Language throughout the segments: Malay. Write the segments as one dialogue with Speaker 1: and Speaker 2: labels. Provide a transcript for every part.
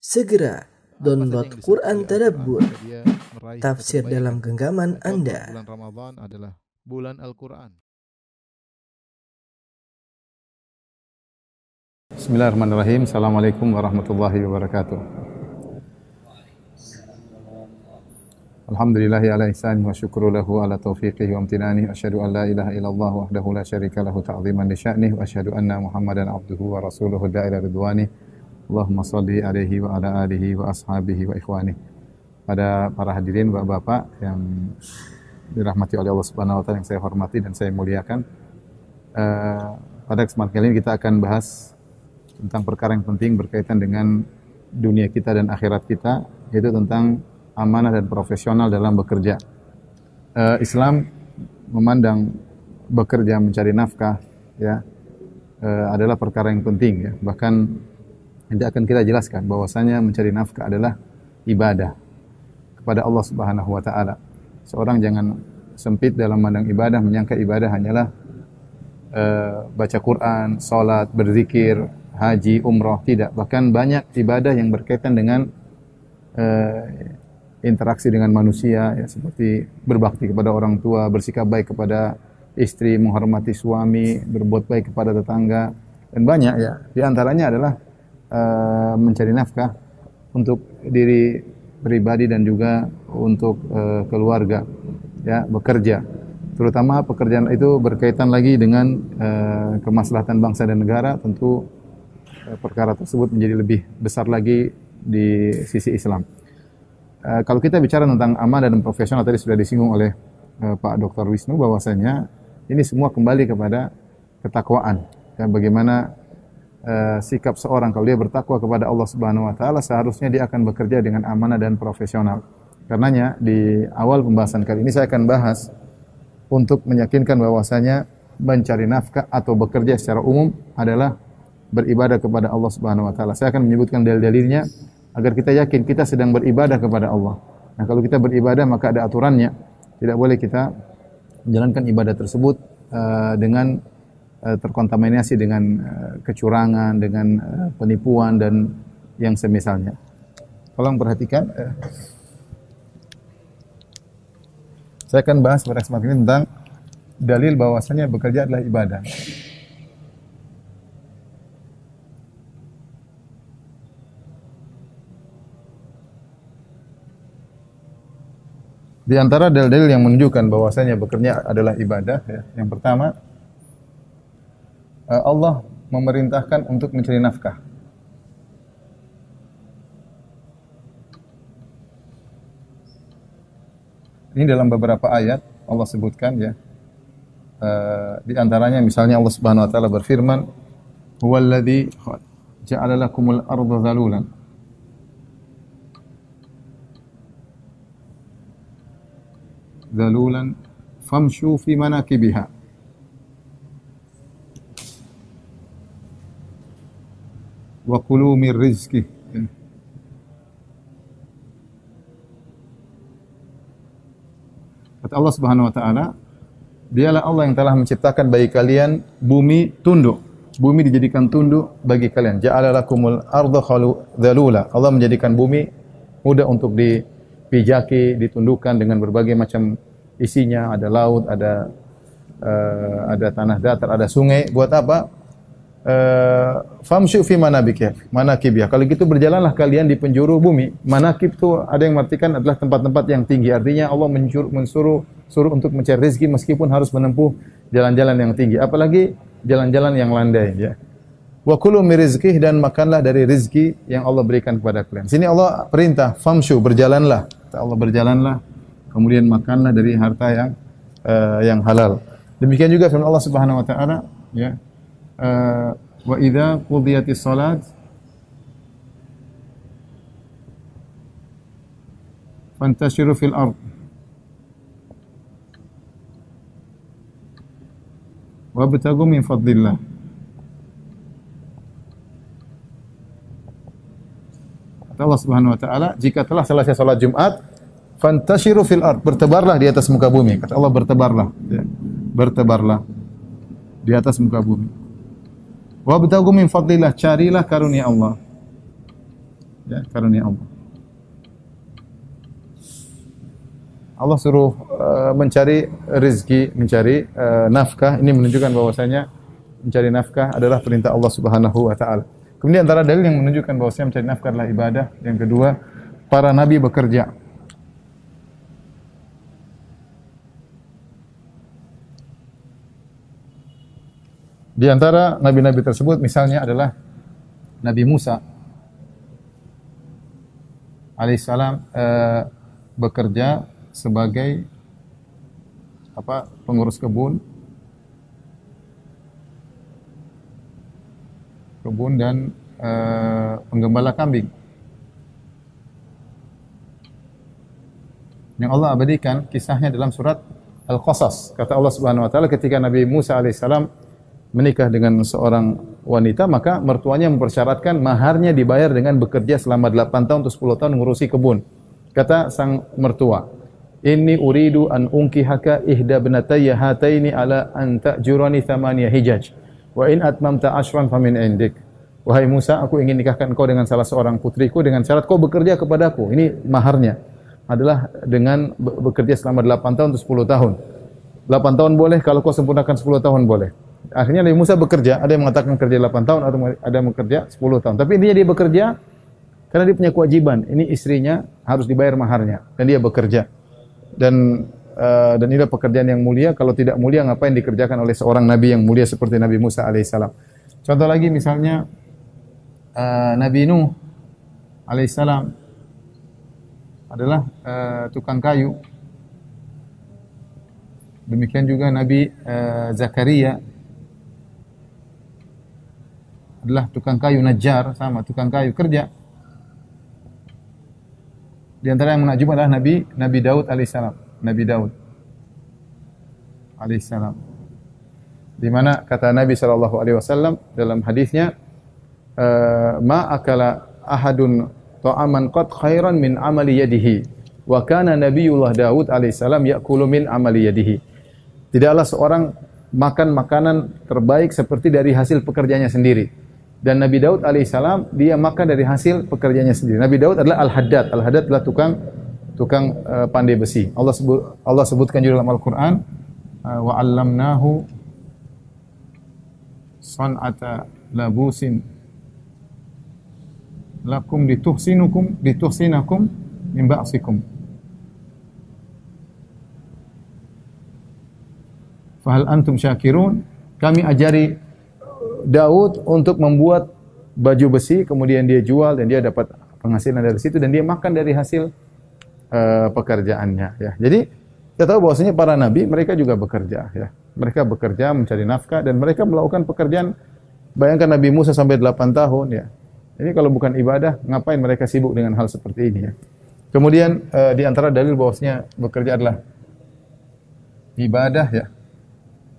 Speaker 1: Segera download Quran Tadabbur, tafsir
Speaker 2: kebaikan.
Speaker 1: dalam genggaman Anda.
Speaker 2: Bulan Ramadan adalah bulan Al-Quran.
Speaker 3: Bismillahirrahmanirrahim. Assalamualaikum warahmatullahi wabarakatuh. Alhamdulillahi ala ihsani wa syukru lahu ala taufiqihi wa amtinani. Asyhadu an la ilaha illallah wahdahu la syarika lahu ta'ziman li sya'nih. Wa asyhadu anna Muhammadan abduhu wa rasuluhu da'ila ridwani. Allahumma salli alaihi wa ala alihi wa ashabihi wa ikhwani. Pada para hadirin bapak-bapak yang dirahmati oleh Allah Subhanahu wa taala, yang saya hormati dan saya muliakan. Pada kesempatan kali ini kita akan bahas tentang perkara yang penting berkaitan dengan dunia kita dan akhirat kita, yaitu tentang amanah dan profesional dalam bekerja. Islam memandang bekerja mencari nafkah adalah perkara yang penting ya. Bahkan nanti akan kita jelaskan bahwasanya mencari nafkah adalah ibadah kepada Allah Subhanahu wa taala. Seorang jangan sempit dalam memandang ibadah, menyangka ibadah hanyalah baca Quran, salat, berzikir, haji, umrah. Tidak, bahkan banyak ibadah yang berkaitan dengan interaksi dengan manusia ya, seperti berbakti kepada orang tua, bersikap baik kepada istri, menghormati suami, berbuat baik kepada tetangga, dan banyak ya. Di antaranya adalah mencari nafkah untuk diri pribadi dan juga untuk keluarga ya, bekerja. Terutama pekerjaan itu berkaitan lagi dengan kemaslahatan bangsa dan negara, tentu perkara tersebut menjadi lebih besar lagi di sisi Islam. Kalau kita bicara tentang amanah dan profesional, tadi sudah disinggung oleh Pak Dr. Wisnu bahwasanya ini semua kembali kepada ketakwaan. Ya, bagaimana sikap seorang kalau dia bertakwa kepada Allah Subhanahu wa taala, seharusnya dia akan bekerja dengan amanah dan profesional. Karenanya di awal pembahasan kali ini saya akan bahas untuk meyakinkan bahwasanya mencari nafkah atau bekerja secara umum adalah beribadah kepada Allah Subhanahu wa taala. Saya akan menyebutkan dalil-dalilnya agar kita yakin kita sedang beribadah kepada Allah. Nah, kalau kita beribadah maka ada aturannya. Tidak boleh kita menjalankan ibadah tersebut dengan terkontaminasi dengan kecurangan, dengan penipuan dan yang semisalnya. Tolong perhatikan. Saya akan bahas pada kesempatan ini tentang dalil bahwasanya bekerja adalah ibadah. Di antara dalil-dalil yang menunjukkan bahwasanya bekerja adalah ibadah ya. Yang pertama, Allah memerintahkan untuk mencari nafkah. Ini dalam beberapa ayat Allah sebutkan ya. Di antaranya misalnya Allah Subhanahu wa taala berfirman, "Huwallazi ja'ala lakumul arda dhalulan." Dhalulan famshu fi manakibiha. Wa kulu min rizqih. Kata Allah Subhanahu wa taala, dialah Allah yang telah menciptakan bagi kalian bumi tunduk. Bumi dijadikan tunduk bagi kalian. Ja'ala lakumul arda dhalula. Allah menjadikan bumi mudah untuk dipijaki, ditundukkan dengan berbagai macam isinya, ada laut, ada tanah datar, ada sungai. Buat apa? Famshu fi manakibiyah. Kalau gitu berjalanlah kalian di penjuru bumi. Manakib itu ada yang mengartikan adalah tempat-tempat yang tinggi. Artinya Allah suruh untuk mencari rezeki meskipun harus menempuh jalan-jalan yang tinggi. Apalagi jalan-jalan yang landai ya. Wa kulu min rizqih, dan makanlah dari rezeki yang Allah berikan kepada kalian. Sini Allah perintah famshu, berjalanlah. Allah berjalanlah, kemudian makanlah dari harta yang halal. Demikian juga firman Allah Subhanahu wa taala ya. Wa idza qudiyatis salat fantashiru fil ard wabtagu min fadlillah. Kata Allah Subhanahu wa taala, jika telah selesai salat Jumat, fantashiru fil ard, bertebarlah di atas muka bumi. Kata Allah, bertebarlah ya. Bertebarlah di atas muka bumi. Wabtagu min fadlillah, carilah karunia Allah. Ya, karunia Allah. Allah suruh mencari rezeki, mencari nafkah. Ini menunjukkan bahwasanya mencari nafkah adalah perintah Allah Subhanahu wa taala. Kemudian antara dalil yang menunjukkan bahwasanya mencari nafkah adalah ibadah. Yang kedua, para nabi bekerja. Di antara nabi-nabi tersebut misalnya adalah Nabi Musa alaihissalam bekerja sebagai pengurus kebun dan penggembala kambing. Yang Allah abadikan kisahnya dalam surat Al-Qasas. Kata Allah Subhanahu wa taala ketika Nabi Musa alaihissalam menikah dengan seorang wanita, maka mertuanya mempersyaratkan maharnya dibayar dengan bekerja selama 8 tahun atau 10 tahun mengurusi kebun. Kata sang mertua, "Inni uridu an unkihaka ihda ibnatayya hataini ala an ta'jurani thamaniya hijaj. Wa in atmamta ashran famin indik." Wahai Musa, aku ingin nikahkan engkau dengan salah seorang putriku dengan syarat kau bekerja kepadaku. Ini maharnya adalah dengan bekerja selama 8 tahun atau 10 tahun. 8 tahun boleh, kalau kau sempurnakan 10 tahun boleh. Akhirnya Nabi Musa bekerja, ada yang mengatakan kerja 8 tahun, atau ada yang bekerja 10 tahun. Tapi intinya dia bekerja karena dia punya kewajiban. Ini istrinya harus dibayar maharnya dan dia bekerja. Dan inilah pekerjaan yang mulia. Kalau tidak mulia, ngapain dikerjakan oleh seorang nabi yang mulia seperti Nabi Musa alaihissalam. Contoh lagi misalnya Nabi Nuh alaihissalam adalah tukang kayu. Demikian juga Nabi Zakaria adalah tukang kayu, Najjar, sama tukang kayu kerja. Di antara yang menakjub adalah Nabi Daud alaihissalam. Nabi Daud alaihissalam. Di mana kata Nabi SAW dalam hadisnya, "Ma akala ahadun ta'aman qad khairan min amali yadihi. Wa kana Nabiullah Daud alaihissalam ya'kulu min amali yadihi." Tidaklah seorang makan makanan terbaik seperti dari hasil pekerjaannya sendiri. Dan Nabi Daud alaihissalam dia makan dari hasil pekerjaannya sendiri. Nabi Daud adalah Al-Haddad. Al-Haddad adalah tukang pandai besi. Allah sebutkan juga dalam Al-Qur'an, wa 'allamnahu san'ata labusin lakum lituhsinakum min ba'sikum. Fahal antum syakirun? Kami ajari Daud untuk membuat baju besi, kemudian dia jual dan dia dapat penghasilan dari situ dan dia makan dari hasil pekerjaannya. Ya. Jadi kita tahu bahwasanya para nabi mereka juga bekerja. Ya. Mereka bekerja mencari nafkah dan mereka melakukan pekerjaan. Bayangkan Nabi Musa sampai 8 tahun. Ya. Ini kalau bukan ibadah, ngapain mereka sibuk dengan hal seperti ini? Ya. Kemudian di antara dalil bahwasanya bekerja adalah ibadah. Ya.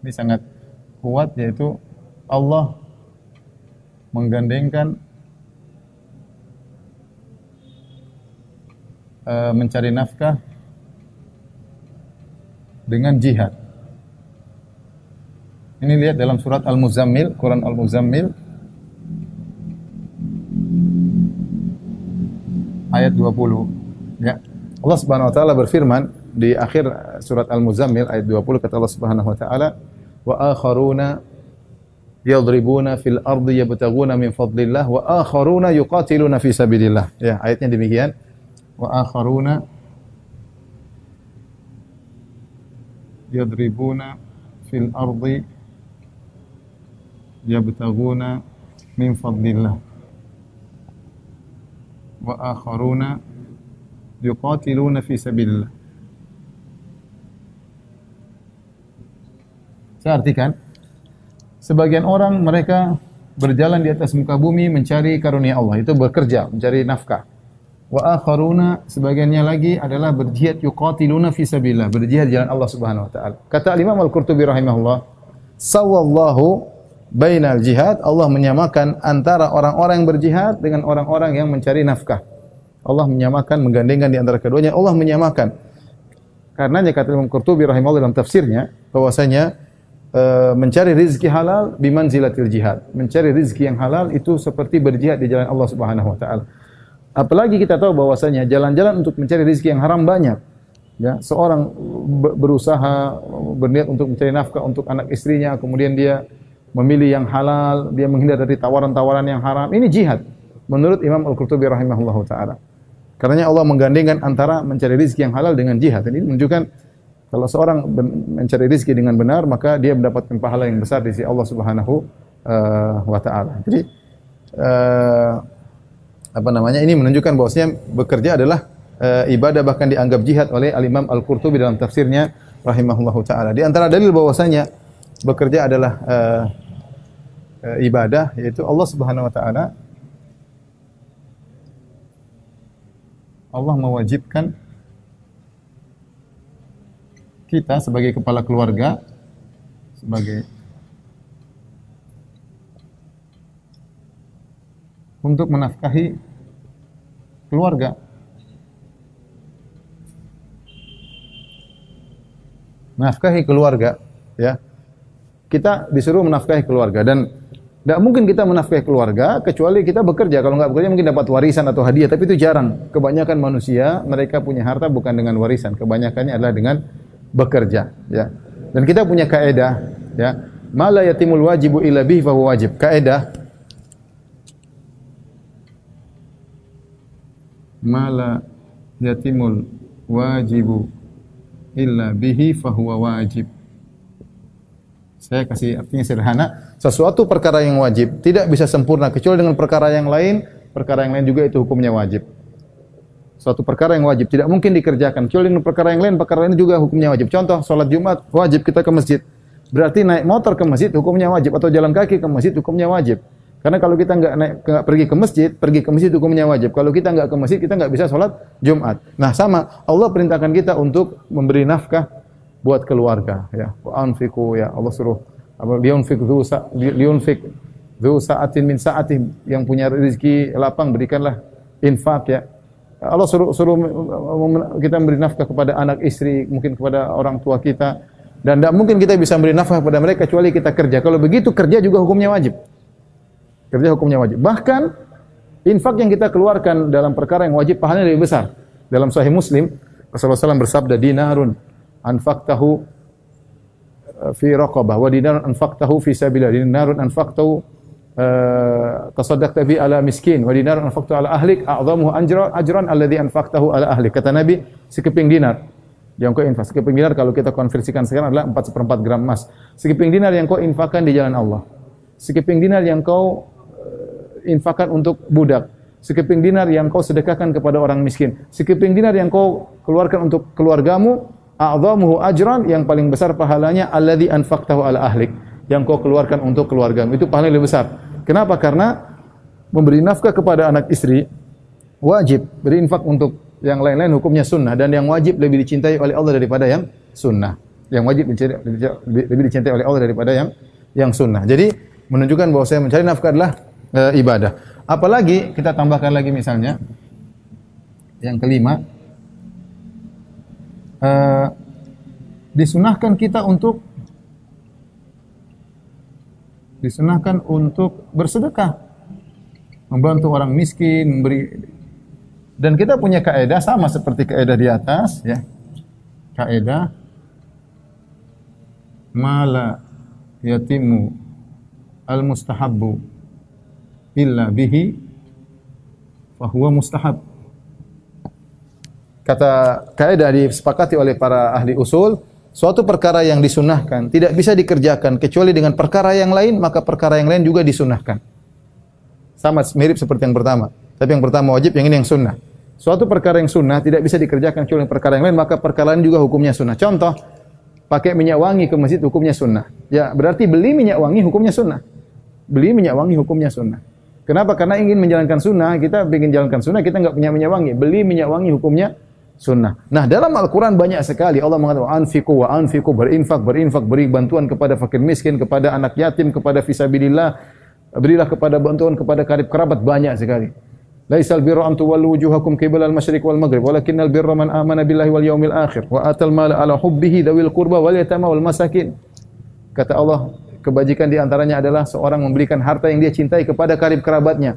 Speaker 3: Ini sangat kuat, yaitu Allah menggandengkan mencari nafkah dengan jihad. Ini lihat dalam surat Al-Muzammil, Quran Al-Muzammil ayat 20. Ya. Allah Subhanahu wa taala berfirman di akhir surat Al-Muzammil ayat 20, kata Allah Subhanahu wa taala, "Wa akharuna yadribuna fil ardi yabtaguna min fadlillah wa akharuna yuqatiluna fi sabilillah." Ya, ayatnya demikian. Wa akharuna yadribuna fil ardi yabtaguna min fadlillah wa akharuna yuqatiluna fi sabilillah. Saya artikan, sebagian orang mereka berjalan di atas muka bumi mencari karunia Allah, itu bekerja, mencari nafkah. Wa akharuna, sebagiannya lagi adalah berjihad, yuqatiluna fi sabilillah, berjihad di jalan Allah Subhanahu wa taala. Kata Imam Al-Qurtubi rahimahullah, sawallahu bainal jihad, Allah menyamakan antara orang-orang yang berjihad dengan orang-orang yang mencari nafkah. Allah menyamakan, menggandengkan di antara keduanya, Allah menyamakan. Karenanya kata Imam Qurtubi rahimahullah dalam tafsirnya bahwasanya mencari rizki halal bimanzilatil jihad. Mencari rizki yang halal itu seperti berjihad di jalan Allah Subhanahu wa taala. Apalagi kita tahu bahwasanya jalan-jalan untuk mencari rezeki yang haram banyak. Ya, seorang berusaha berniat untuk mencari nafkah untuk anak istrinya, kemudian dia memilih yang halal, dia menghindar dari tawaran-tawaran yang haram. Ini jihad menurut Imam Al-Qurtubi rahimahullahu taala. Karena Allah menggandengkan antara mencari rezeki yang halal dengan jihad. Ini menunjukkan kalau seorang mencari rezeki dengan benar, maka dia mendapatkan pahala yang besar di sisi Allah Subhanahu wa taala. Jadi ini menunjukkan bahwasanya bekerja adalah ibadah, bahkan dianggap jihad oleh Al-Imam Al-Qurtubi dalam tafsirnya rahimahullahu taala. Di antara dalil bahwasanya bekerja adalah ibadah, yaitu Allah Subhanahu wa taala Allah mewajibkan kita sebagai kepala keluarga, sebagai untuk menafkahi keluarga. Menafkahi keluarga, ya. Kita disuruh menafkahi keluarga, dan tidak mungkin kita menafkahi keluarga kecuali kita bekerja. Kalau nggak bekerja mungkin dapat warisan atau hadiah, tapi itu jarang. Kebanyakan manusia mereka punya harta bukan dengan warisan, kebanyakannya adalah dengan bekerja, ya. Dan kita punya kaedah, ya. Ma la yatimul wajibu illa bihi fa huwa wajib. Kaedah ma la yatimul wajibu illa bihi fahuwa wajib. Saya kasih artinya sederhana. Sesuatu perkara yang wajib tidak bisa sempurna kecuali dengan perkara yang lain. Perkara yang lain juga itu hukumnya wajib. Suatu perkara yang wajib tidak mungkin dikerjakan kecuali dengan perkara yang lain. Perkara ini juga hukumnya wajib. Contoh, sholat Jumat wajib kita ke masjid. Berarti naik motor ke masjid hukumnya wajib, atau jalan kaki ke masjid hukumnya wajib. Karena kalau kita nggak pergi ke masjid hukumnya wajib. Kalau kita nggak ke masjid, kita nggak bisa sholat Jumat. Nah, sama, Allah perintahkan kita untuk memberi nafkah buat keluarga. Ya, anfiqu, ya Allah suruh liyunfik dzu sa'atin min sa'atih, yang punya rezeki lapang berikanlah infak, ya. Allah suruh kita memberi nafkah kepada anak istri, mungkin kepada orang tua kita, dan tidak mungkin kita bisa memberi nafkah kepada mereka kecuali kita kerja. Kalau begitu kerja juga hukumnya wajib. Kerja hukumnya wajib. Bahkan infak yang kita keluarkan dalam perkara yang wajib pahalanya lebih besar. Dalam Sahih Muslim, Rasulullah SAW bersabda, dinarun anfaqtahu fi raqabah wa dinarun anfaqtahu fi sabilillah, dinarun anfaqtahu tasaddaqta bi ala miskin wa dinarun anfaqtahu ala ahlik a'zamuhu ajran alladhi anfaqtahu ala ahlik. Kata Nabi, sekeping dinar yang kau infak. Sekeping dinar kalau kita konversikan sekarang adalah 4/4 gram emas. Sekeping dinar yang kau infakkan di jalan Allah. Sekeping dinar yang kau infakkan untuk budak. Sekeping dinar yang kau sedekahkan kepada orang miskin. Sekeping dinar yang kau keluarkan untuk keluargamu, a'zamuhu ajran, yang paling besar pahalanya alladzi anfaqtahu ala ahlik, yang kau keluarkan untuk keluargamu. Itu pahalanya lebih besar. Kenapa? Karena memberi nafkah kepada anak istri wajib, berinfak untuk yang lain-lain hukumnya sunnah, dan yang wajib lebih dicintai oleh Allah daripada yang sunnah. Yang wajib lebih dicintai oleh Allah daripada yang sunnah. Jadi menunjukkan bahwa saya mencari nafkah adalah ibadah. Apalagi kita tambahkan lagi misalnya yang kelima, disunahkan untuk bersedekah, membantu orang miskin, memberi. Dan kita punya kaedah sama seperti kaedah di atas, ya. Kaedah mala yatimu al-mustahabbu illa bihi fahuwa mustahab. Kata kaidah disepakati oleh para ahli usul, suatu perkara yang disunahkan tidak bisa dikerjakan kecuali dengan perkara yang lain, maka perkara yang lain juga disunahkan. Sama mirip seperti yang pertama, tapi yang pertama wajib, yang ini yang sunnah. Suatu perkara yang sunnah tidak bisa dikerjakan kecuali perkara yang lain, maka perkara lain juga hukumnya sunnah. Contoh, pakai minyak wangi ke masjid hukumnya sunnah. Ya, berarti beli minyak wangi hukumnya sunnah. Beli minyak wangi hukumnya sunnah. Kenapa? Karena ingin menjalankan sunnah, kita ingin jalankan sunnah, kita enggak punya minyak wangi. Beli minyak wangi hukumnya sunnah. Nah, dalam Al-Quran banyak sekali Allah mengatakan anfiqu, berinfak, beri bantuan kepada fakir miskin, kepada anak yatim, kepada fisabilillah, berilah kepada bantuan kepada karib kerabat, banyak sekali. Laisal birra an tuwallu wujuhakum qibala al-masyriq wal maghrib, walakinnal birra man amana billahi wal yawmil akhir wa atal mala ala hubbihi dawil qurba wal yatama wal masakin. Kata Allah, kebajikan di antaranya adalah seorang memberikan harta yang dia cintai kepada karib kerabatnya.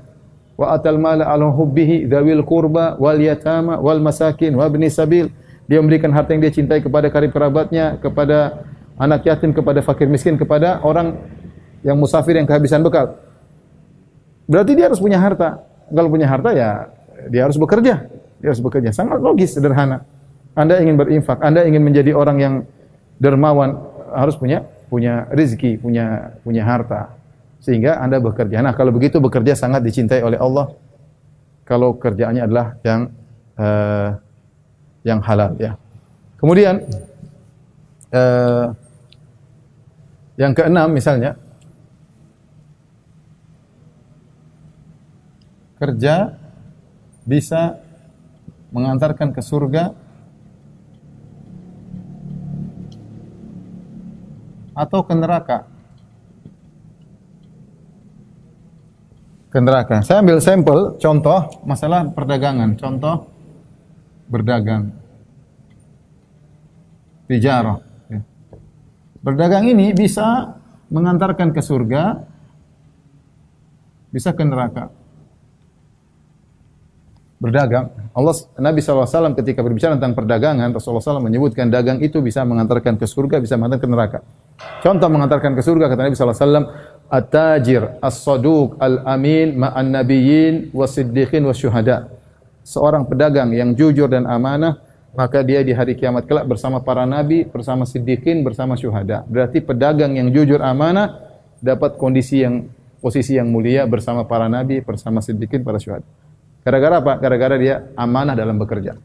Speaker 3: wa atal mala ala hubbihi dzawil qurba wal yatama wal masakin wa ibni sabil. Dia memberikan harta yang dia cintai kepada karib kerabatnya, kepada anak yatim, kepada fakir miskin, kepada orang yang musafir yang kehabisan bekal. Berarti dia harus punya harta. Kalau punya harta ya dia harus bekerja. Dia harus bekerja. Sangat logis, sederhana. Anda ingin berinfak, Anda ingin menjadi orang yang dermawan, harus punya rezeki, punya harta. Sehingga Anda bekerja. Nah, kalau begitu bekerja sangat dicintai oleh Allah. Kalau kerjaannya adalah yang halal ya. Kemudian yang keenam misalnya, kerja bisa mengantarkan ke surga atau ke neraka. Ke neraka. Saya ambil sampel contoh masalah perdagangan. Contoh berdagang. Tijarah. Ya. Berdagang ini bisa mengantarkan ke surga, bisa ke neraka. Berdagang. Nabi SAW ketika berbicara tentang perdagangan, Rasulullah SAW menyebutkan dagang itu bisa mengantarkan ke surga, bisa mengantarkan ke neraka. Contoh mengantarkan ke surga kata Nabi SAW, at-tajir, as-saduq, al-amin, ma'an nabiyyin, was-siddiqin, was-syuhada. Seorang pedagang yang jujur dan amanah, maka dia di hari kiamat kelak bersama para nabi, bersama siddiqin, bersama syuhada. Berarti pedagang yang jujur amanah dapat posisi yang mulia bersama para nabi, bersama siddiqin, para syuhada. Gara-gara apa? Gara-gara dia amanah dalam bekerja.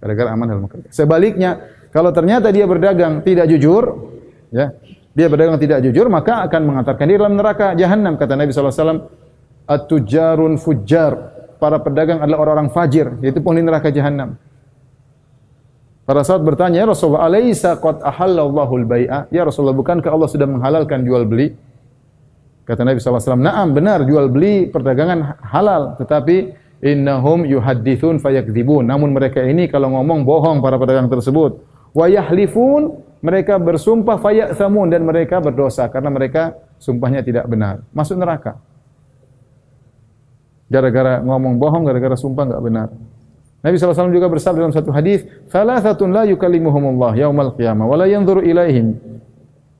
Speaker 3: Gara-gara amanah dalam bekerja. Sebaliknya, kalau ternyata dia berdagang tidak jujur, ya, dia berdagang tidak jujur, maka akan mengantarkan dia dalam neraka jahanam. Kata Nabi SAW, at-tujarun fujjar. Para pedagang adalah orang-orang fajir, yaitu penghuni neraka jahanam. Para sahabat bertanya, ya Rasulullah, alaysa qad ahallallahu al-bai'a? Ya Rasulullah, bukankah Allah sudah menghalalkan jual beli? Kata Nabi SAW, na'am, benar, jual beli perdagangan halal, tetapi innahum yuhaddithun fayakdzibun. Namun mereka ini kalau ngomong bohong para pedagang tersebut. Wa yahlifun, mereka bersumpah fayatsamun, dan mereka berdosa karena mereka sumpahnya tidak benar. Masuk neraka. Gara-gara ngomong bohong, gara-gara sumpah enggak benar. Nabi SAW juga bersabda dalam satu hadis, "Thalathatun la yukallimuhumullah yaumal qiyamah wa la yanzuru ilaihim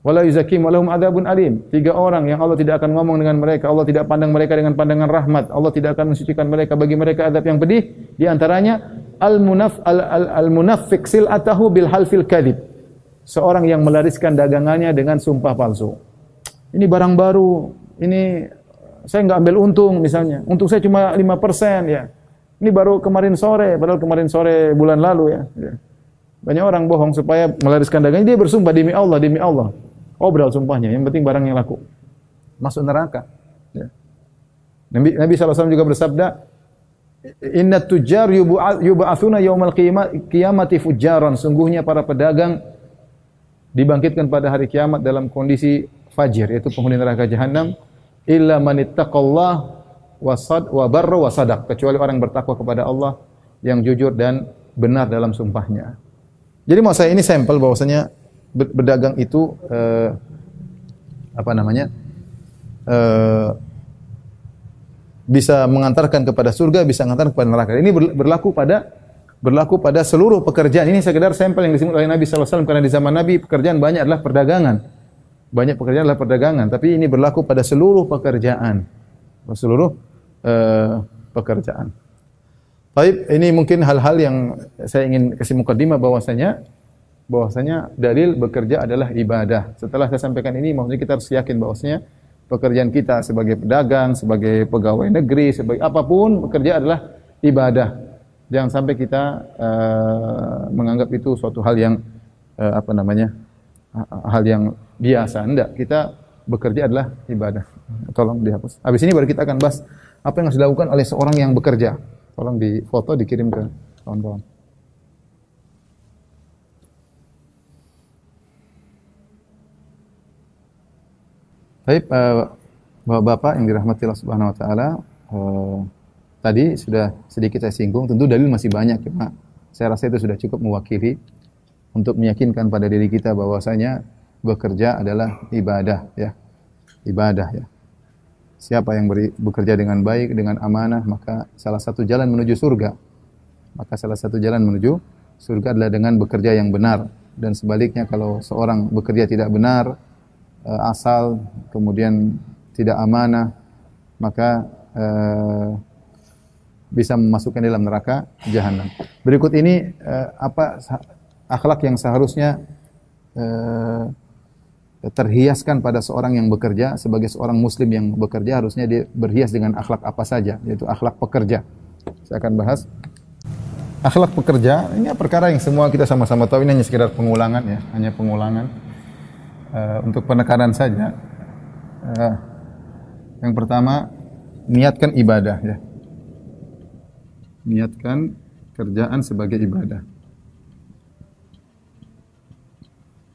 Speaker 3: wa la yuzakkihim wa lahum adzabun alim." 3 orang yang Allah tidak akan ngomong dengan mereka, Allah tidak pandang mereka dengan pandangan rahmat, Allah tidak akan mensucikan mereka, bagi mereka azab yang pedih. Di antaranya al-munafiq sil'atahu bil halfil kadhib. Seorang yang melariskan dagangannya dengan sumpah palsu. Ini barang baru, ini saya enggak ambil untung misalnya. Untung saya cuma 5% ya. Ini baru kemarin sore, padahal kemarin sore bulan lalu ya. Banyak orang bohong supaya melariskan dagangannya, dia bersumpah demi Allah, demi Allah. Oh, beral sumpahnya, yang penting barang yang laku. Masuk neraka. Ya. Nabi SAW juga bersabda, "Inna tujjar yub'atsuna yaumal qiyamati fujjaran." Sungguhnya para pedagang dibangkitkan pada hari kiamat dalam kondisi fajir, yaitu penghuni neraka jahanam. Illa man ittaqallah wa barra wa sadaq, kecuali orang yang bertakwa kepada Allah, yang jujur dan benar dalam sumpahnya. Jadi mau saya ini sampel bahwasanya berdagang itu bisa mengantarkan kepada surga, bisa mengantarkan kepada neraka. Ini berlaku pada seluruh pekerjaan. Ini sekedar sampel yang disebut oleh Nabi SAW, karena di zaman Nabi pekerjaan banyak adalah perdagangan. Banyak pekerjaan adalah perdagangan, tapi ini berlaku pada seluruh pekerjaan. Pekerjaan. Baik, ini mungkin hal-hal yang saya ingin kasih mukadimah bahwasanya dalil bekerja adalah ibadah. Setelah saya sampaikan ini, maksudnya kita harus yakin bahwasanya pekerjaan kita sebagai pedagang, sebagai pegawai negeri, sebagai apapun, bekerja adalah ibadah. Jangan sampai kita menganggap itu suatu hal yang hal yang biasa. Enggak, kita bekerja adalah ibadah. Tolong dihapus. Habis ini baru kita akan bahas apa yang harus dilakukan oleh seorang yang bekerja. Tolong di foto, dikirim ke kawan-kawan. Baik, Bapak-bapak yang dirahmati Allah Subhanahu wa taala, tadi sudah sedikit saya singgung, tentu dalil masih banyak, cuma saya rasa itu sudah cukup mewakili untuk meyakinkan pada diri kita bahwasanya bekerja adalah ibadah ya. Ibadah ya. Siapa yang bekerja dengan baik, dengan amanah, maka salah satu jalan menuju surga. Maka salah satu jalan menuju surga adalah dengan bekerja yang benar. Dan sebaliknya kalau seorang bekerja tidak benar, asal, kemudian tidak amanah, maka bisa memasukkan dalam neraka jahanam. Berikut ini apa akhlak yang seharusnya terhiaskan pada seorang yang bekerja. Sebagai seorang muslim yang bekerja harusnya dia berhias dengan akhlak apa saja, yaitu akhlak pekerja. Saya akan bahas akhlak pekerja. Ini perkara yang semua kita sama-sama tahu, ini hanya sekedar pengulangan ya, hanya pengulangan untuk penekanan saja. Yang pertama, niatkan ibadah ya. Niatkan kerjaan sebagai ibadah.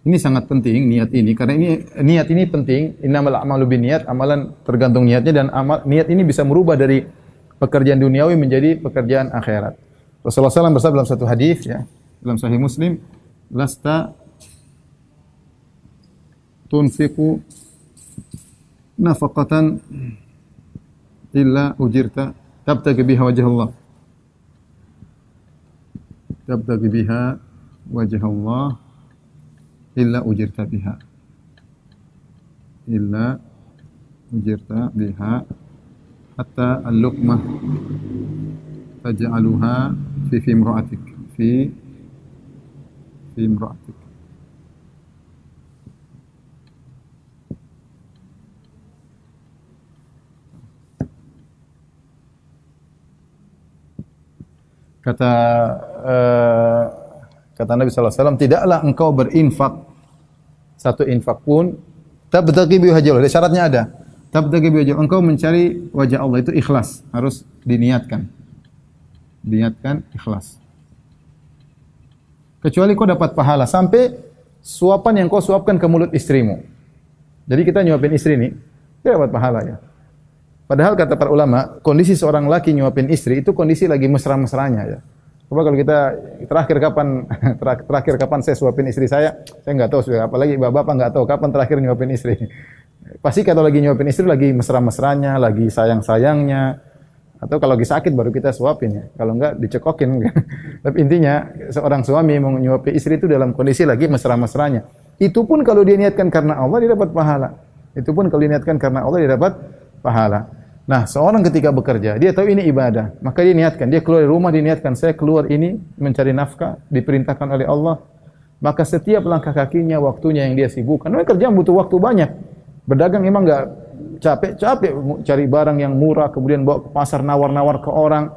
Speaker 3: Ini sangat penting niat ini, karena niat ini penting. Innamal a'malu binniyat, amalan tergantung niatnya, dan niat ini bisa merubah dari pekerjaan duniawi menjadi pekerjaan akhirat. Rasulullah SAW bersabda dalam satu hadis ya, dalam Sahih Muslim, lasta tunfiqu nafaqatan illa ujirta tabtaghi biha wajh Allah. Tabtaghi biha wajh Allah illa ujirta biha. Illa ujirta biha hatta al-luqmah taj'aluha fi imra'atik. Fi imra'atik. Kata Nabi SAW, tidaklah engkau berinfak satu infak pun tabtaghi bi wajhi Allah. Syaratnya ada. Tabtaghi bi wajhi Allah. Engkau mencari wajah Allah, itu ikhlas, harus diniatkan. Diniatkan ikhlas. Kecuali kau dapat pahala sampai suapan yang kau suapkan ke mulut istrimu. Jadi kita nyuapin istri ini, dia dapat pahala ya. Padahal kata para ulama, kondisi seorang laki nyuapin istri itu kondisi lagi mesra-mesranya ya. Coba kalau kita terakhir kapan saya suapin istri saya nggak tahu sudah. Apalagi bapak nggak tahu kapan terakhir nyuapin istri. Pasti kalau lagi nyuapin istri lagi mesra-mesranya, lagi sayang-sayangnya. Atau kalau lagi sakit baru kita suapin ya. Kalau enggak dicekokin. Tapi intinya seorang suami mau nyuapin istri itu dalam kondisi lagi mesra-mesranya. Itu pun kalau dia niatkan karena Allah dia dapat pahala. Itu pun kalau diniatkan karena Allah dia dapat pahala. Nah, seorang ketika bekerja, dia tahu ini ibadah, maka dia niatkan, dia keluar dari rumah, dia niatkan, saya keluar ini mencari nafkah, diperintahkan oleh Allah, maka setiap langkah kakinya, waktunya yang dia sibukkan. Nah, kerjaan butuh waktu banyak. Berdagang memang enggak capek-capek cari barang yang murah, kemudian bawa ke pasar, nawar-nawar ke orang.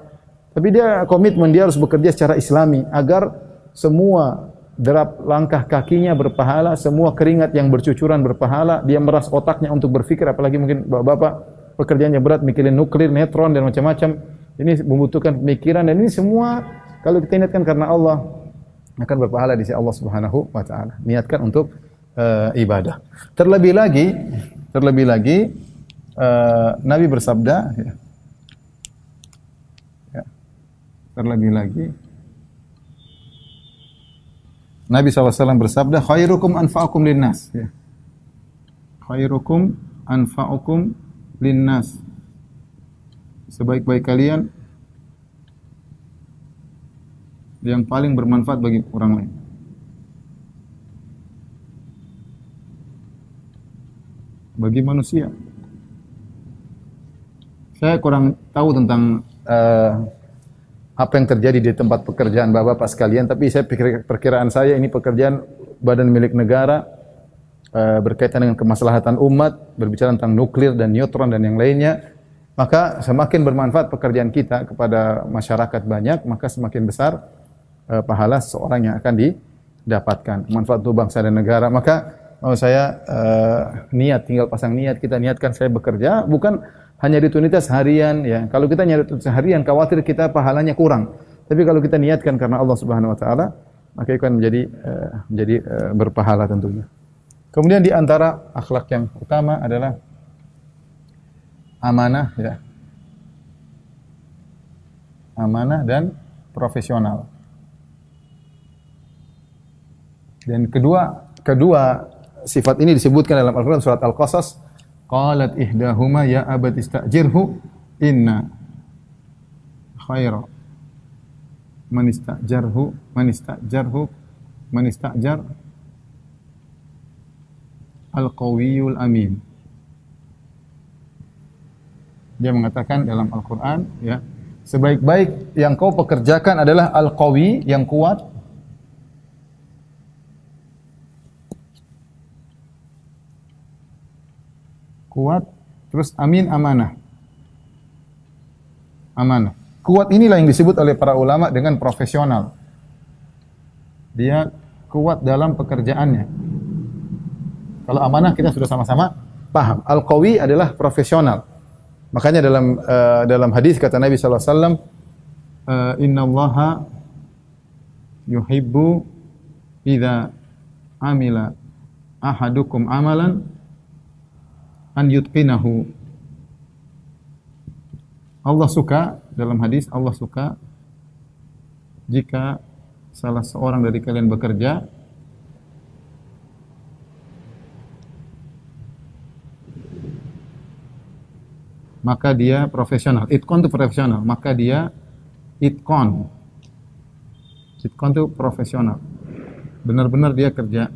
Speaker 3: Tapi dia komitmen, dia harus bekerja secara islami, agar semua derap langkah kakinya berpahala, semua keringat yang bercucuran berpahala, dia meras otaknya untuk berpikir, apalagi mungkin bapak-bapak pekerjaannya berat, mikirin nuklir, neutron dan macam-macam. Ini membutuhkan pemikiran, dan ini semua kalau kita niatkan karena Allah akan berpahala di sisi Allah Subhanahu wa taala. Niatkan untuk ibadah. Terlebih lagi Nabi bersabda ya, terlebih lagi Nabi SAW bersabda, khairukum anfa'ukum linnas ya. Khairukum anfa'ukum linnas. Sebaik-baik kalian yang paling bermanfaat bagi orang lain. Bagi manusia. Saya kurang tahu tentang apa yang terjadi di tempat pekerjaan bapak-bapak sekalian, tapi saya perkiraan saya ini pekerjaan badan milik negara, berkaitan dengan kemaslahatan umat, berbicara tentang nuklir dan neutron dan yang lainnya, maka semakin bermanfaat pekerjaan kita kepada masyarakat banyak, maka semakin besar pahala seorang yang akan didapatkan, manfaat untuk bangsa dan negara. Maka mau saya niat, tinggal pasang niat, kita niatkan saya bekerja, bukan hanya rutinitas harian ya. Kalau kita nyari rutinitas harian, khawatir kita pahalanya kurang. Tapi kalau kita niatkan karena Allah Subhanahu wa taala, maka itu akan menjadi berpahala tentunya. Kemudian di antara akhlak yang utama adalah amanah ya. Amanah dan profesional. Dan kedua sifat ini disebutkan dalam Al-Qur'an surat Al-Qasas Qalat ihdahuma ya abati istajirhu inna khaira man istajar al-qawiyul amin. Dia mengatakan dalam Al-Qur'an, ya, sebaik-baik yang kau pekerjakan adalah al-qawi, yang kuat. Kuat, terus amin, amanah. Amanah. Kuat inilah yang disebut oleh para ulama dengan profesional. Dia kuat dalam pekerjaannya. Kalau amanah kita sudah sama-sama paham. Al-qawi adalah profesional. Makanya dalam hadis kata Nabi sallallahu alaihi wasallam, innallaha yuhibbu idza amila ahadukum amalan an yutqinahu. Allah suka, dalam hadis Allah suka jika salah seorang dari kalian bekerja maka dia profesional. Itqan itu profesional, maka dia itqan. Itqan itu profesional. Benar-benar dia kerja.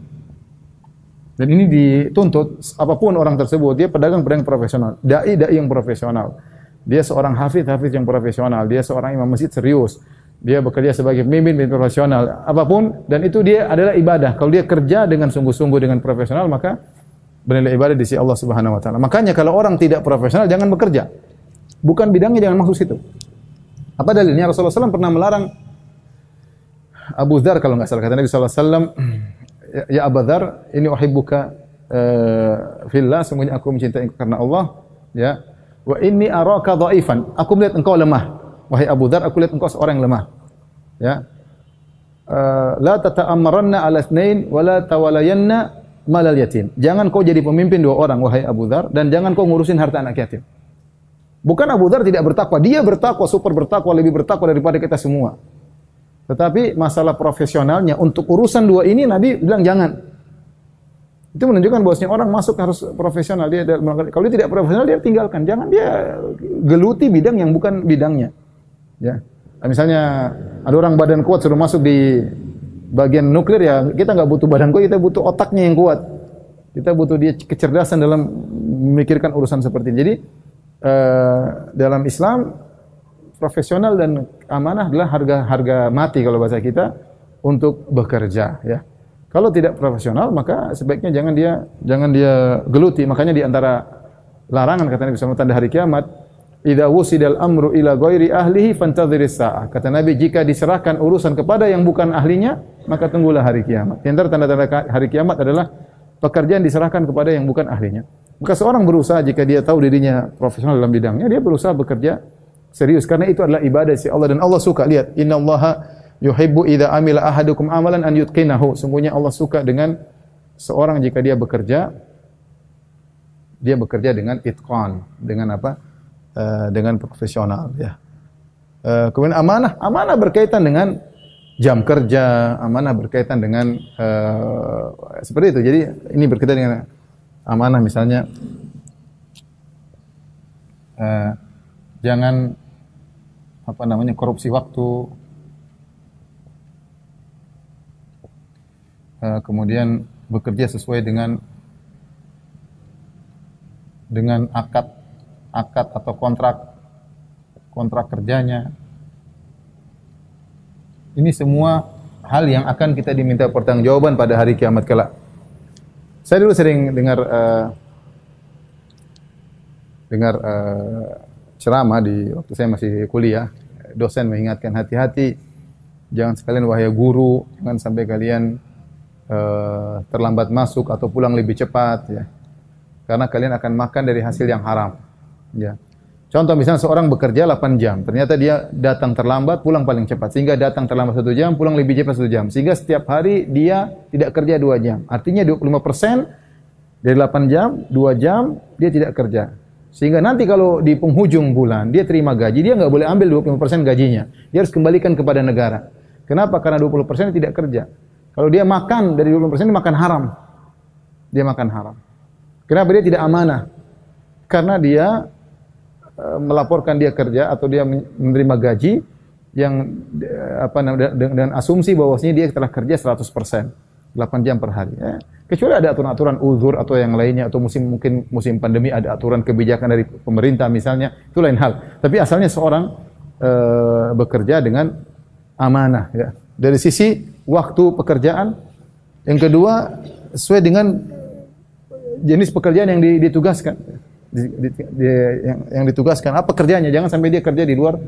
Speaker 3: Dan ini dituntut apapun orang tersebut, dia pedagang-pedagang profesional, dai yang profesional. Dia seorang hafidz yang profesional, dia seorang imam masjid serius. Dia bekerja sebagai pemimpin profesional, apapun, dan itu dia adalah ibadah. Kalau dia kerja dengan sungguh-sungguh dengan profesional, maka bernilai ibadah di sisi Allah Subhanahu wa taala. Makanya kalau orang tidak profesional jangan bekerja. Bukan bidangnya, jangan masuk situ. Apa dalilnya? Rasulullah SAW pernah melarang Abu Dzar, kalau enggak salah, kata Nabi sallallahu alaihi wasallam, ya Abu Dzar, ini uhibbuka fillah, sungguhnya aku mencintai engkau karena Allah, ya. Wa inni araka dhaifan, aku melihat engkau lemah. Wahai Abu Dzar, aku lihat engkau seorang yang lemah. Ya. La tata'ammaranna 'ala itsnain wa la tawalayanna malal yatim. Jangan kau jadi pemimpin dua orang, wahai Abu Dzar, dan jangan kau ngurusin harta anak yatim. Bukan Abu Dzar tidak bertakwa, dia bertakwa, super bertakwa, lebih bertakwa daripada kita semua. Tetapi masalah profesionalnya untuk urusan dua ini Nabi bilang jangan. Itu menunjukkan bahwasanya orang masuk harus profesional. Dia kalau dia tidak profesional dia tinggalkan. Jangan dia geluti bidang yang bukan bidangnya. Ya. Misalnya ada orang badan kuat suruh masuk di bagian nuklir, ya kita nggak butuh badan kuat, kita butuh otaknya yang kuat. Kita butuh dia kecerdasan dalam memikirkan urusan seperti ini. Jadi dalam Islam profesional dan amanah adalah harga mati kalau bahasa kita untuk bekerja, ya. Kalau tidak profesional maka sebaiknya jangan dia geluti. Makanya di antara larangan kata Nabi SAW tanda hari kiamat, idza wusidal amru ila ghairi ahlihi fantadhiris saah. Kata Nabi, jika diserahkan urusan kepada yang bukan ahlinya, maka tunggulah hari kiamat. Di antara tanda-tanda hari kiamat adalah pekerjaan diserahkan kepada yang bukan ahlinya. Maka seorang berusaha, jika dia tahu dirinya profesional dalam bidangnya, dia berusaha bekerja serius karena itu adalah ibadah si Allah, dan Allah suka. Lihat, innallaha yuhibbu idza amila ahadukum amalan an yutqinahu. Sungguhnya Allah suka dengan seorang jika dia bekerja dengan itqan, dengan apa? Dengan profesional, ya. Kemudian amanah berkaitan dengan jam kerja, amanah berkaitan dengan seperti itu. Jadi ini berkaitan dengan amanah, misalnya jangan korupsi waktu, kemudian bekerja sesuai dengan akad atau kontrak kerjanya. Ini semua hal yang akan kita diminta pertanggungjawaban pada hari kiamat kelak. Saya dulu sering dengar ceramah di waktu saya masih kuliah. Dosen mengingatkan, hati-hati, jangan sekalian wahai guru, jangan sampai kalian terlambat masuk atau pulang lebih cepat, ya. Karena kalian akan makan dari hasil yang haram. Ya. Contoh misalnya seorang bekerja 8 jam, ternyata dia datang terlambat, pulang paling cepat, sehingga datang terlambat 1 jam, pulang lebih cepat 1 jam, sehingga setiap hari dia tidak kerja 2 jam. Artinya 25% dari 8 jam, 2 jam dia tidak kerja. Sehingga nanti kalau di penghujung bulan dia terima gaji, dia nggak boleh ambil 25% gajinya. Dia harus kembalikan kepada negara. Kenapa? Karena 20% tidak kerja. Kalau dia makan dari 20% dia makan haram. Dia makan haram. Kenapa? Dia tidak amanah. karena dia melaporkan dia kerja atau dia menerima gaji yang dengan asumsi bahwasanya dia telah kerja 100%, 8 jam per hari. Ya. Kecuali ada aturan-aturan uzur atau yang lainnya, atau mungkin musim pandemi ada aturan kebijakan dari pemerintah misalnya, itu lain hal. Tapi asalnya seorang bekerja dengan amanah. Ya. Dari sisi waktu pekerjaan, yang kedua sesuai dengan jenis pekerjaan yang ditugaskan. Yang ditugaskan apa kerjanya, jangan sampai dia kerja di luar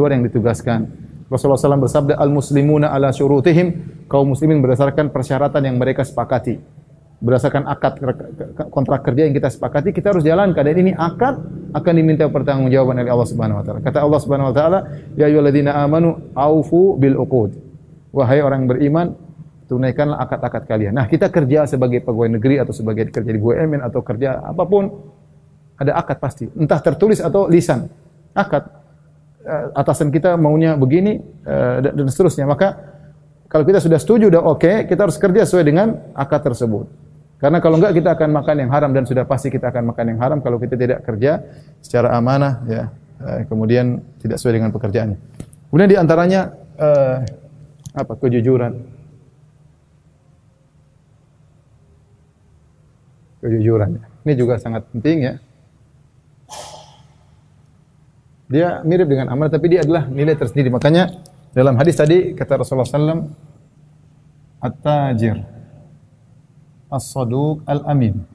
Speaker 3: yang ditugaskan. Rasulullah SAW bersabda, al-muslimuna ala syurutihim, kaum muslimin berdasarkan persyaratan yang mereka sepakati, berdasarkan akad kontrak kerja yang kita sepakati, kita harus jalankan, dan ini akad akan diminta pertanggungjawaban oleh Allah Subhanahu wa taala. Kata Allah Subhanahu wa taala, ya ayyuhalladzina amanu aufu bil uqud, wahai orang beriman, tunaikanlah akad-akad kalian. Nah, kita kerja sebagai pegawai negeri atau sebagai kerja di BUMN atau kerja apapun, ada akad pasti, entah tertulis atau lisan. Akad atasan kita maunya begini dan seterusnya. Maka kalau kita sudah setuju, udah oke, kita harus kerja sesuai dengan akad tersebut. Karena kalau enggak kita akan makan yang haram, dan sudah pasti kita akan makan yang haram kalau kita tidak kerja secara amanah, ya. Kemudian tidak sesuai dengan pekerjaannya. Kemudian di antaranya kejujuran. Kejujuran. Ini juga sangat penting, ya. Dia mirip dengan amanah, tapi dia adalah nilai tersendiri. Makanya dalam hadis tadi kata Rasulullah SAW, at-tajir as-saduq al-amin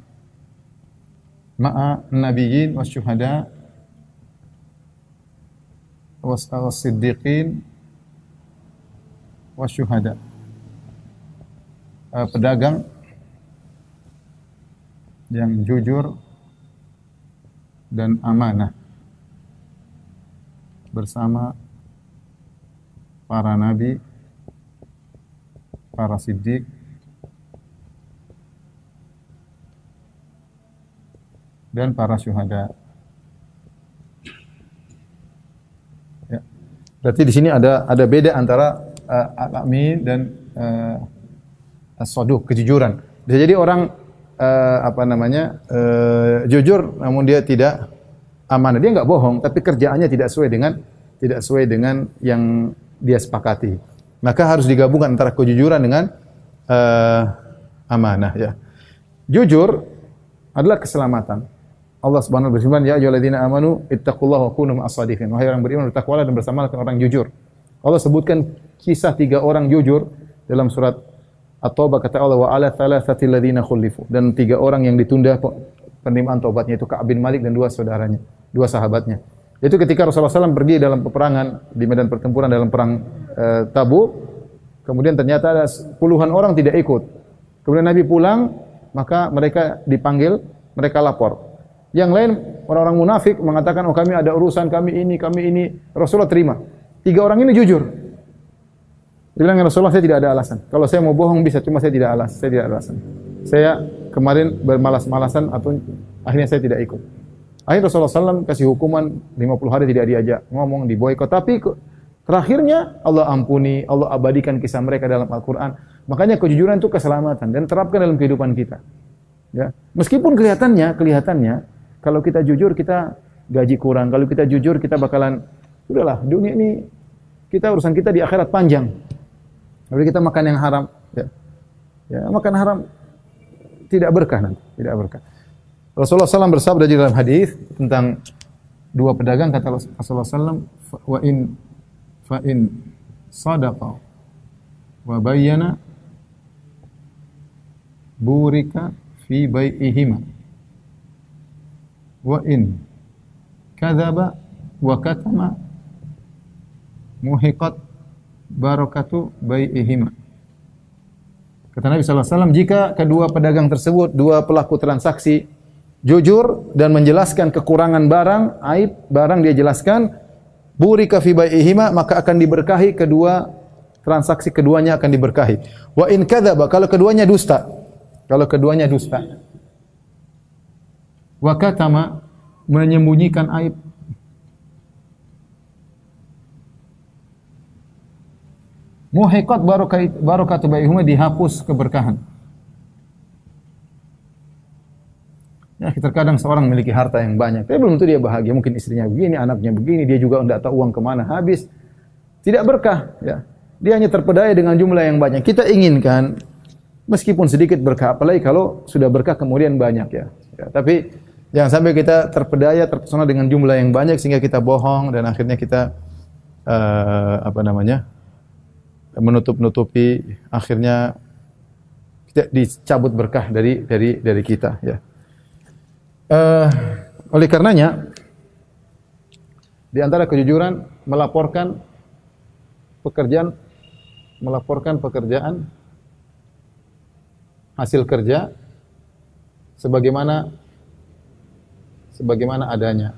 Speaker 3: ma'a nabiyyin wasyuhada was-siddiqin wasyuhada. Pedagang yang jujur dan amanah bersama para nabi, para siddiq, dan para syuhada. Ya. Berarti di sini ada beda antara al-amin dan as-saduq, kejujuran. Bisa jadi orang jujur namun dia tidak amanah. Dia enggak bohong, tapi kerjaannya tidak sesuai dengan yang dia sepakati. Maka harus digabungkan antara kejujuran dengan amanah, ya. Jujur adalah keselamatan. Allah Subhanahu wa taala berfirman, ya ayyuhalladzina amanu ittaqullaha wa kunu ma'as-shadiqin. Wahai orang beriman, bertakwalah dan bersamalah dengan orang jujur. Allah sebutkan kisah 3 orang jujur dalam surat At-Taubah, kata Allah, wa ala thalathatil ladzina khulifu, dan 3 orang yang ditunda penerimaan taubatnya, itu Ka'ab bin Malik dan 2 saudaranya, 2 sahabatnya. Itu ketika Rasulullah SAW pergi dalam peperangan di medan pertempuran dalam perang Tabuk, kemudian ternyata ada puluhan orang tidak ikut. Kemudian Nabi pulang, maka mereka dipanggil, mereka lapor. Yang lain orang-orang munafik mengatakan, oh kami ada urusan, kami ini. Rasulullah terima. 3 orang ini jujur. Dia bilang, Rasulullah, saya tidak ada alasan. Kalau saya mau bohong bisa, cuma saya tidak ada alasan. Saya kemarin bermalas-malasan atau akhirnya saya tidak ikut. Akhirnya Rasulullah SAW kasih hukuman 50 hari tidak diajak ngomong, diboikot. Tapi terakhirnya Allah ampuni, Allah abadikan kisah mereka dalam Al-Quran. Makanya kejujuran itu keselamatan dan terapkan dalam kehidupan kita. Ya. Meskipun kelihatannya kalau kita jujur kita gaji kurang, kalau kita jujur kita bakalan, sudahlah dunia ini urusan kita di akhirat panjang. Tapi kita makan yang haram, ya makan haram tidak berkah nanti, tidak berkah. Rasulullah SAW bersabda di dalam hadis tentang 2 pedagang, kata Rasulullah SAW, fa in sadaqa wa bayyana burika fi bai'ihima wa in kadzaba wa katama muhiqat barakatu bai'ihima. Kata Nabi SAW, jika kedua pedagang tersebut, 2 pelaku transaksi, jujur dan menjelaskan kekurangan barang, aib barang dia jelaskan, burika fi bai'ihima, maka akan diberkahi kedua transaksi, keduanya akan diberkahi. Wa in kadzaba, kalau keduanya dusta. Wa katama, menyembunyikan aib. Muhiqat barakatu bai'ihima, dihapus keberkahan. Ya, kita Terkadang seorang memiliki harta yang banyak, tapi belum tentu dia bahagia. Mungkin istrinya begini, anaknya begini, dia juga tidak tahu uang kemana habis. Tidak berkah. Ya. Dia hanya terpedaya dengan jumlah yang banyak. Kita inginkan, meskipun sedikit berkah, apalagi kalau sudah berkah kemudian banyak ya. Tapi jangan sampai kita terpedaya, terpesona dengan jumlah yang banyak sehingga kita bohong dan akhirnya kita menutup-nutupi, akhirnya kita dicabut berkah dari kita ya. Oleh karenanya di antara kejujuran melaporkan pekerjaan hasil kerja sebagaimana adanya.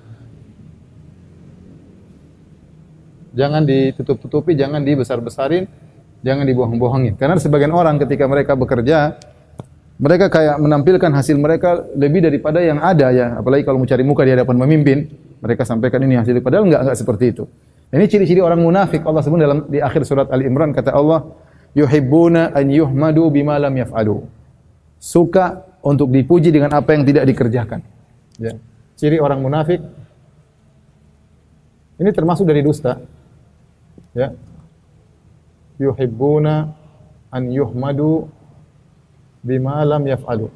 Speaker 3: Jangan ditutup-tutupi, jangan dibesar-besarin, jangan dibohong-bohongin. Karena sebagian orang ketika mereka bekerja, mereka kayak menampilkan hasil mereka lebih daripada yang ada ya. Apalagi kalau mau cari muka di hadapan pemimpin, mereka sampaikan ini hasil. Padahal enggak seperti itu. Ini ciri-ciri orang munafik. Allah sebut di akhir surat Ali Imran, kata Allah, yuhibbuna an yuhmadu bima lam yaf'alu. Suka untuk dipuji dengan apa yang tidak dikerjakan. Ya. Ciri orang munafik. Ini termasuk dari dusta. Ya. Yuhibbuna an yuhmadu bima lam yaf'alu.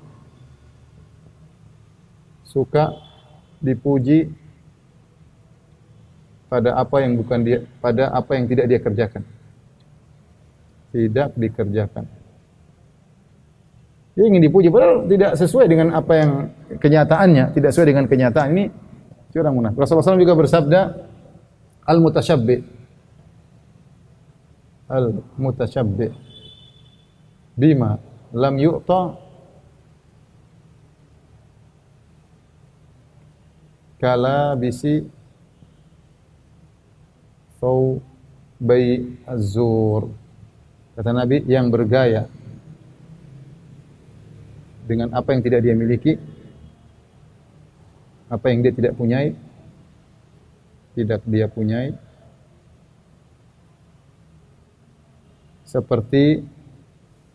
Speaker 3: Suka dipuji pada apa yang tidak dia kerjakan. Tidak dikerjakan. Dia ingin dipuji padahal tidak sesuai dengan apa yang kenyataannya, tidak sesuai dengan kenyataan. Ini orang munafik. Rasulullah SAW juga bersabda, Al-mutasyabbi' bima lam yu'ta kala bisi thawbai az-zur. Kata Nabi, yang bergaya dengan apa yang tidak dia miliki, apa yang dia tidak punyai, seperti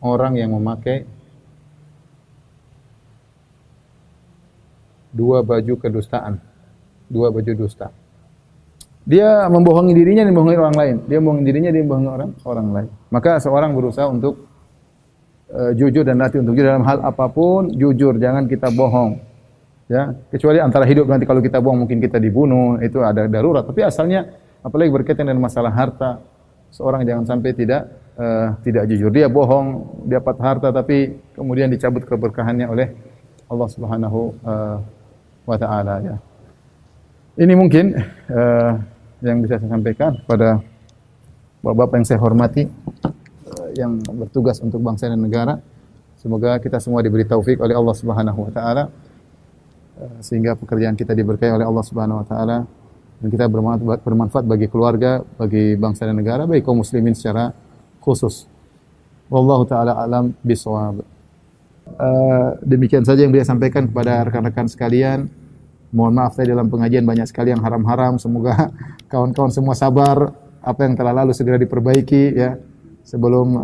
Speaker 3: orang yang memakai dua baju kedustaan, dua baju dusta. Dia membohongi dirinya dan membohongi orang lain. Dia membohongi dirinya, dia membohongi orang lain. Maka seorang berusaha untuk jujur dan latih untuk jujur dalam hal apapun, jujur, jangan kita bohong. Ya, kecuali antara hidup, nanti kalau kita bohong mungkin kita dibunuh, itu ada darurat. Tapi asalnya apalagi berkaitan dengan masalah harta, seorang jangan sampai tidak jujur. Dia bohong, dia dapat harta tapi kemudian dicabut keberkahannya oleh Allah Subhanahu wa taala ya. Ini mungkin yang bisa saya sampaikan pada bapak-bapak yang saya hormati, yang bertugas untuk bangsa dan negara. Semoga kita semua diberi taufik oleh Allah Subhanahu wa taala sehingga pekerjaan kita diberkahi oleh Allah Subhanahu wa taala dan kita bermanfaat bagi keluarga, bagi bangsa dan negara, bagi kaum muslimin secara khusus. Wallahu taala alam bisawab. Demikian saja yang bisa sampaikan kepada rekan-rekan sekalian. Mohon maaf saya dalam pengajian banyak sekali yang haram-haram. Semoga kawan-kawan semua sabar, apa yang telah lalu segera diperbaiki ya sebelum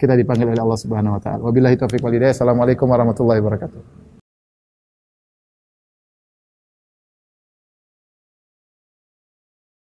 Speaker 3: kita dipanggil oleh Allah Subhanahu wa taala. Wabillahi taufiq wal hidayah. Assalamualaikum warahmatullahi wabarakatuh.